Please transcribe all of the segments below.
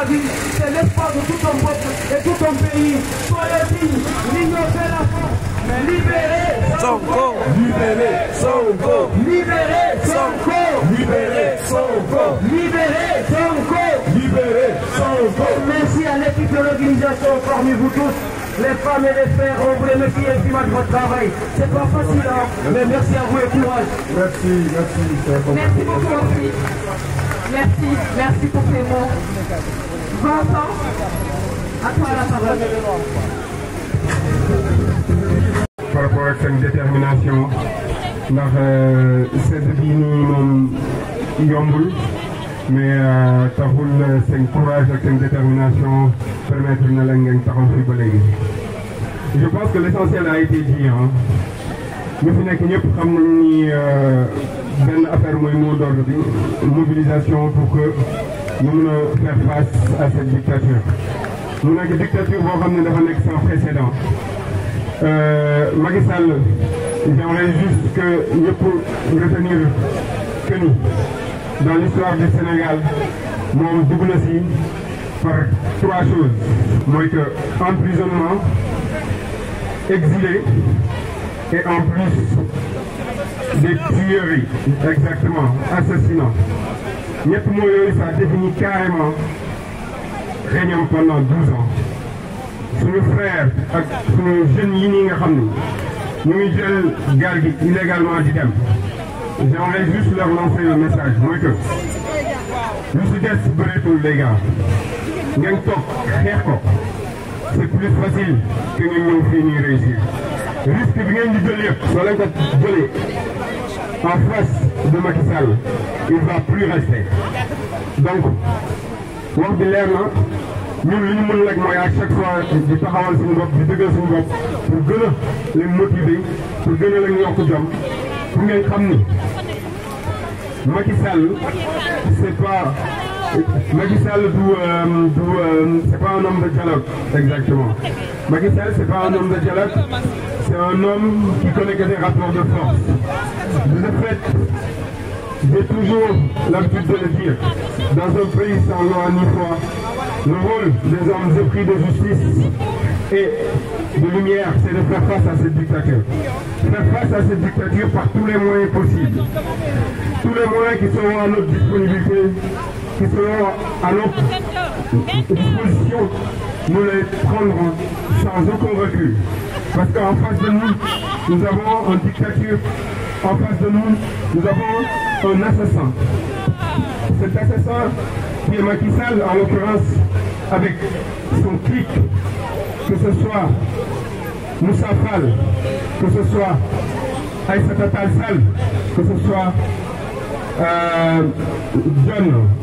la vie, c'est l'espoir de tout ton peuple et tout ton pays. Soyez dignes, l'ignorance fait la force. Libérez Sonko! Libérez Sonko! Libérez Sonko! Libérez Sonko! Libérez Sonko! Libérez Sonko! Merci à l'équipe de l'organisation parmi vous tous. Les femmes et les frères, on vous remercie infiniment de votre travail. C'est pas facile, hein? Mais merci à vous et courage. Merci. Merci beaucoup aussi. Merci pour ces mots. Vincent, à toi la parole. Par rapport à cette détermination, ndax sedd bii nii moom yombul mais taxul seen courage ak seen détermination permettre na la ngeen taxaw fii ba léegi. Je pense que l'essentiel a été dit hein. ñu fi nekk ñëpp xam nañ ni benn affaire mooy mot d'ordre bi mobilisation pour que ñu mën a faire face à cette dictature. mu nekk dictature boo xam ne dafa nekk sans précédent. Macky Sall, j'aimerais juste que nous puissions retenir que nous, dans l'histoire du Sénégal, nous avons doublé par trois choses. Moi, que emprisonnement, exilé et en plus des tueries, exactement, assassinat. Ñett mots yooyu ça définit carrément régnant pendant 12 ans. Suñu frère ak suñu jeunes yi nii nga xam ni ñu ngi jël gaal gi illégalement di dem j'aimerais juste leur lancer un message mooy que lu si des bëreetul les gars ngeen toog xeex ko c'est plus facile que ngeen ñëw fii nii réussir risque bi ngeen di jël yëpp soo leen ko jëlee en face de Macky Sall il va plus rester donc wax bi leer na ñun li ñu mën rek mooy à chaque fois di taxawal suñu bopp di dëggal suñu bopp pour gën a leen motiver pour gën a leen yokk jom pour ngeen xam ni Macky Sall c'est pas Macky Sall c'est pas un homme de dialogue exactement Macky Sall c'est pas un homme de dialogue c'est un homme qui connaît que des rapports de force de ce fait j'ai toujours l'habitude de le dire dans un pays sans loi ni foi. Le rôle des hommes épris de justice et de lumière, c'est de faire face à cette dictature. Faire face à cette dictature par tous les moyens possibles. Tous les moyens qui seront à notre disponibilité, qui seront à notre disposition, nous les prendrons sans aucun recul. Parce qu'en face de nous, nous avons une dictature. En face de nous, nous avons un assassin. Cet assassin qui est Macky Sall, en l'occurrence, avec son clic, que ce soit Moussa Fall, que ce soit Aïssata Tall Sall, que ce soit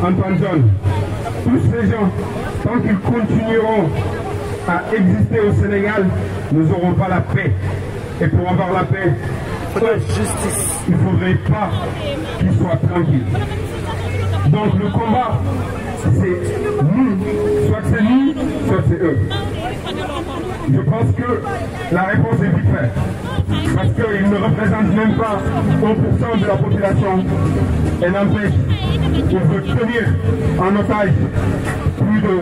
Antoine John, tous ces gens, tant qu'ils continueront à exister au Sénégal, nous n'aurons pas la paix. Et pour avoir la paix, il ne faudrait pas qu'ils soient tranquilles. Donc le combat, c'est nous, soit c'est nous, soit c'est eux. Je pense que la réponse est vite faite. Parce qu'ils ne représentent même pas 1% de la population. Et n'empêche, on veut tenir en otage plus de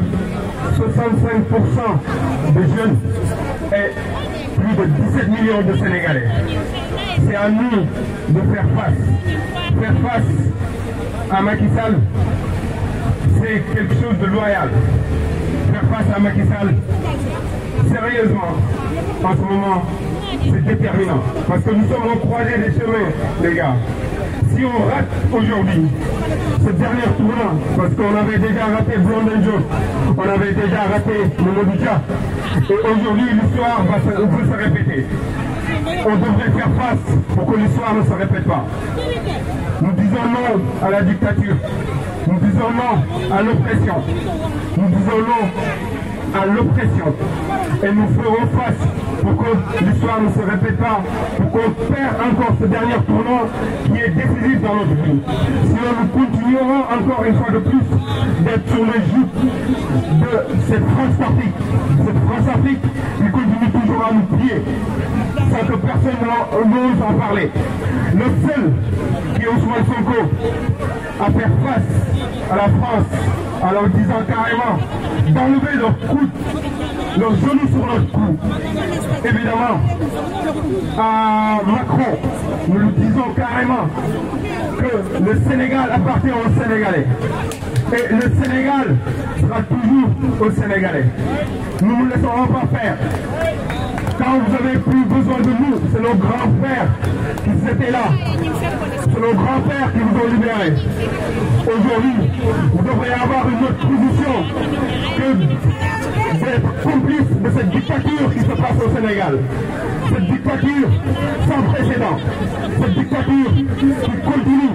65% des jeunes et plus de 17 millions de Sénégalais. C'est à nous de faire face. Faire face à Macky Sall, c'est quelque chose de loyal. Faire face à Macky Sall, sérieusement, en ce moment, c'est déterminant. Parce que nous sommes au croisé des chemins, les gars. Si on rate aujourd'hui ce dernier tournant, parce qu'on avait déjà raté Blondin Diop, on avait déjà raté Mamadou Dia, et aujourd'hui l'histoire va se répéter. On devrait faire face pour que l'histoire ne se répète pas. Nous disons non à la dictature. Nous disons non à l'oppression. Nous disons non à l'oppression. Et nous ferons face pour que l'histoire ne se répète pas, pour qu'on perd encore ce dernier tournant qui est décisif dans notre vie. Sinon nous continuerons encore une fois de plus d'être sur les joues de cette France-Afrique. Cette France-Afrique qui continue toujours à nous plier sans que personne n'ose en parler. Le seul qui est Ousmane Sonko à faire face à la France en leur disant carrément d'enlever leur coude, leurs genoux sur notre cou. Évidemment, à Macron, nous lui disons carrément que le Sénégal appartient aux Sénégalais. Et le Sénégal sera toujours aux Sénégalais. Nous ne nous laisserons pas faire. Quand vous avez plus besoin de nous, c'est nos grands-pères qui étaient là. C'est nos grands-pères qui vous ont libérés. Aujourd'hui, vous devriez avoir une autre position que d'être complice de cette dictature qui se passe au Sénégal. Cette dictature sans précédent. Cette dictature qui continue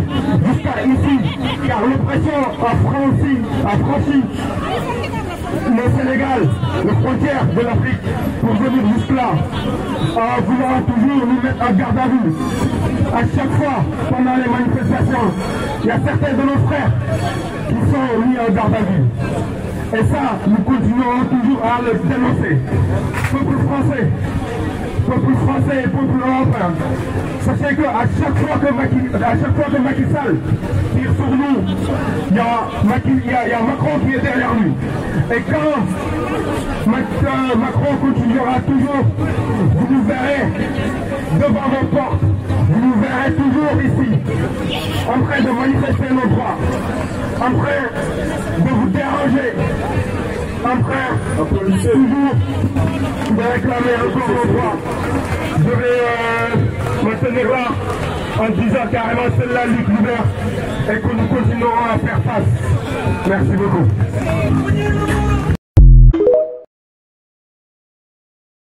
jusqu'à ici, car l'oppression a franchi le Sénégal, les frontières de l'Afrique, pour venir jusque-là, en voulant toujours nous mettre en garde à vue. À chaque fois, pendant les manifestations, il y a certains de nos frères qui sont mis en garde à vue. Et ça, nous continuerons toujours à le dénoncer. Peuple français et peuple européen, sachez qu'à chaque fois que Macky Sall tire sur nous, il y a Macron qui est derrière lui. Et quand Macron continuera toujours, vous nous verrez devant vos portes, vous nous verrez toujours ici, en train de manifester nos droits, en train de vous déranger, en train toujours de réclamer encore nos droits. Je vais me tenir là en disant carrément c'est la lutte libère et que nous continuerons à faire face. Merci beaucoup.